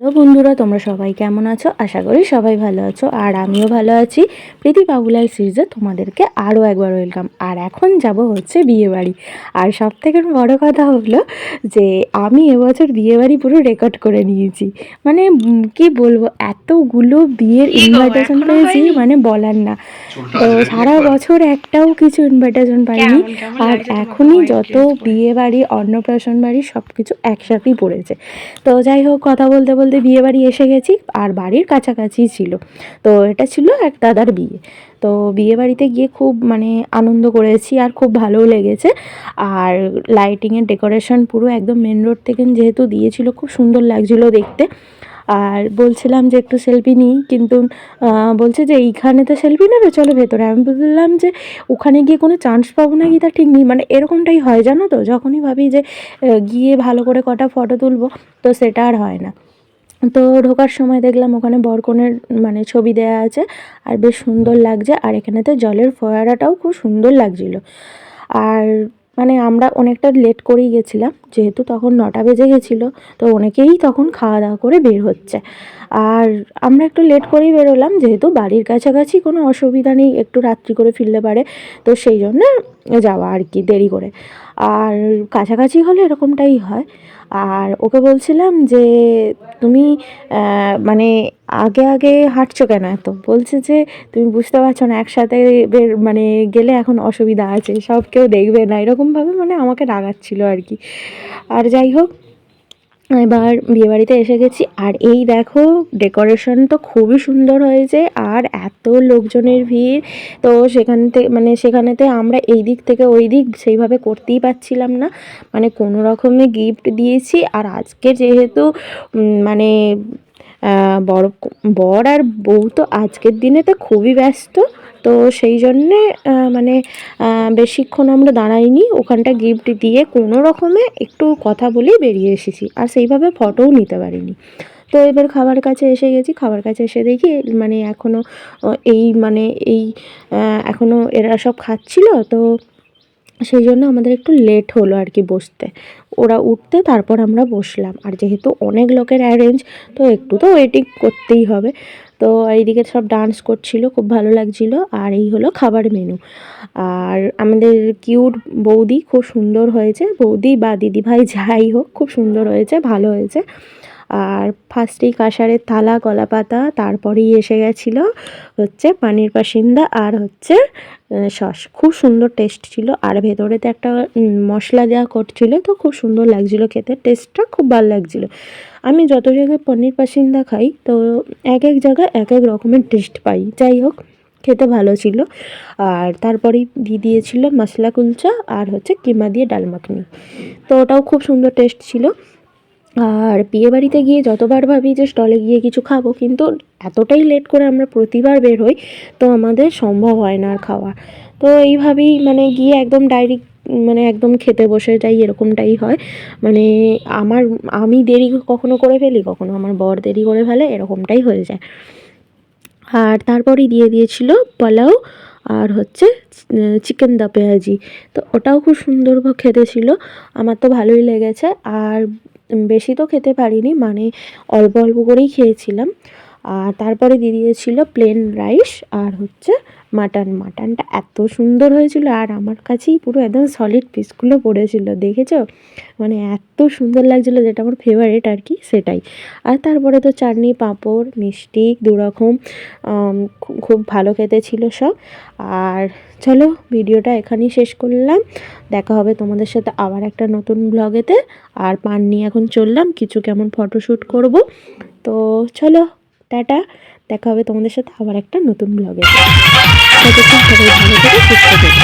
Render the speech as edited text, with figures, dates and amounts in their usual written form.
তো বন্ধুরা, তোমরা সবাই কেমন আছো? আশা করি সবাই ভালো আছো, আর আমিও ভালো আছি। প্রীতি বাবুলাল সিরিজে তোমাদেরকে আরও একবার ওয়েলকাম। আর এখন যাব হচ্ছে বিয়েবাড়ি। আর সব থেকে বড় কথা হলো যে আমি এবছর বিয়েবাড়ি পুরো রেকর্ড করে নিয়েছি। মানে কি বলবো, এতগুলো বিয়ের ইনভাইটেশন পেয়েছি মানে বলার না। তো সারা বছর একটাও কিছু ইনভাইটেশন পাইনি, আর এখনই যত বিয়ে বাড়ি, অন্নপ্রাশন বাড়ি সব কিছু একসাথেই পড়েছে। তো যাই হোক, কথা বলতে বলতে বিয়ে বাড়ি এসে গেছি, আর বাড়ির কাছাকাছি ছিল। তো এটা ছিল এক দাদার বিয়ে। তো বিয়ে বাড়িতে গিয়ে খুব মানে আনন্দ করেছি, আর খুব ভালোও লেগেছে। আর লাইটিংয়ের ডেকোরেশন পুরো একদম মেন রোড থেকে যেহেতু দিয়েছিল, খুব সুন্দর লাগছিলো দেখতে। আর বলছিলাম যে একটু সেলফি নিই, কিন্তু বলছে যে এইখানে তো সেলফি নেবে, চলো ভেতরে। আমি বললাম যে ওখানে গিয়ে কোনো চান্স পাবো না কি তা ঠিক নেই, মানে এরকমটাই হয় জানো তো, যখনই ভাবি যে গিয়ে ভালো করে কটা ফটো তুলবো, তো সেটা আর হয় না। তো ঢোকার সময় দেখলাম ওখানে বরকনের মানে ছবি দেয়া আছে, আর বেশ সুন্দর লাগছে। আর এখানেতে জলের ফোয়ারাটাও খুব সুন্দর লাগছিল। আর মানে আমরা অনেকটা লেট করেই গেছিলাম, যেহেতু তখন 9টা বেজে গেছিলো। তো অনেকেই তখন খাওয়া দাওয়া করে বের হচ্ছে, আর আমরা একটু লেট করেই বেরোলাম, যেহেতু বাড়ির কাছাকাছি কোনো অসুবিধা নেই, একটু রাত্রি করে ফিরলে পারে। তো সেই জন্য যাওয়া আর কি, দেরি করে। আর কাছাকাছি হলে এরকমটাই হয়। আর ওকে বলছিলাম যে তুমি মানে আগে আগে হাঁটছো কেন এত? বলছে যে তুমি বুঝতে পারছো না, একসাথে মানে গেলে এখন অসুবিধা আছে, সব কেউ দেখবে না, এরকমভাবে মানে আমাকে রাগাচ্ছিল আর কি। আর যাই হোক, এবার বিয়েবাড়িতে এসে গেছি, আর এই দেখো ডেকোরেশন তো খুবই সুন্দর হয়েছে, আর এত লোকজনের ভিড়। তো সেখানেতে আমরা এই দিক থেকে ওই দিক সেইভাবে করতেই পারছিলাম না, মানে কোনো রকমে গিফট দিয়েছি। আর আজকে যেহেতু মানে বর বর আর বউ তো আজকের দিনে তো খুবই ব্যস্ত। তো সেই জন্যে মানে বেশিক্ষণ আমরা দাঁড়াইনি, ওখানটা গিফট দিয়ে কোনো রকমে একটু কথা বলেই বেরিয়ে এসেছি, আর সেইভাবে ফটোও নিতে পারিনি। তো এবার খাবার কাছে এসে গেছি, খাবার কাছে এসে দেখি মানে এখনও এই এখনও এরা সব খাচ্ছিল। তো সেই জন্য আমাদের একটু লেট হলো আর কি বসতে, ওরা উঠতে, তারপর আমরা বসলাম। আর যেহেতু অনেক লোকের অ্যারেঞ্জ, তো একটু তো ওয়েটিং করতেই হবে। তো এইদিকে সব ডান্স করছিল, খুব ভালো লাগছিল। আর এই হলো খাবার মেনু। আর আমাদের কিউট বৌদি, খুব সুন্দর হয়েছে, বৌদি বা দিদিভাই যাই হোক, খুব সুন্দর হয়েছে, ভালো হয়েছে। আর ফার্স্টেই কাঁসারের থালা, কলাপাতা, তারপরেই এসে গেছিলো হচ্ছে পানির পাসিন্দা, আর হচ্ছে সস। খুব সুন্দর টেস্ট ছিল, আর ভেতরেতে একটা মশলা দেওয়া করছিল, তো খুব সুন্দর লাগছিলো খেতে, টেস্টটা খুব ভালো লাগছিলো। আমি যত জায়গায় পনির পাসিন্দা খাই, তো এক এক জায়গায় এক এক রকমের টেস্ট পাই। যাই হোক, খেতে ভালো ছিল। আর তারপরেই দিয়েছিল মশলা কুলচা, আর হচ্ছে কিমা দিয়ে ডাল মাখনি, তো ওটাও খুব সুন্দর টেস্ট ছিল। আর বিয়েবাড়িতে গিয়ে যতবার ভাবি যে স্টলে গিয়ে কিছু খাবো, কিন্তু এতটাই লেট করে আমরা প্রতিবার বের হই, তো আমাদের সম্ভব হয় না আর খাওয়া। তো এইভাবেই মানে গিয়ে একদম ডাইরেক্ট মানে একদম খেতে বসে যাই, এরকমটাই হয়। মানে আমি দেরি কখনো করে ফেলি, কখনো আমার বর দেরি করে ফেলে, এরকমটাই হয়ে যায়। আর তারপরেই দিয়েছিল পোলাও, আর হচ্ছে চিকেন দা পেঁয়াজি। তো ওটাও খুব সুন্দর খেতে ছিল, আমার তো ভালোই লেগেছে। আর বেশি তো খেতে পারিনি, মানে অল্প অল্প করেই খেয়েছিলাম। আর তারপরে দিয়েছিল প্লেন রাইস, আর হচ্ছে মাটনটা এত সুন্দর হয়েছিল, আর আমার কাছেই পুরো একদম সলিড পিসগুলো পড়েছিল, দেখেছো? মানে এত সুন্দর লাগছিলো, যেটা আমার ফেভারিট আর কি, সেটাই। আর তারপরে তো চাটনি, পাঁপড়, মিষ্টি, দুরকম, খুব ভালো খেতে ছিল সব। আর চলো, ভিডিওটা এখানেই শেষ করলাম, দেখা হবে তোমাদের সাথে আবার একটা নতুন ব্লগেতে। আর পান নিয়ে এখন চললাম, কিছু কেমন ফটোশ্যুট করব। তো চলো, টাটা, দেখা হবে তোমাদের সাথে আবার একটা নতুন ব্লগেতে। ততক্ষণ সবাই ভালো থেকে সুস্থ থেকো।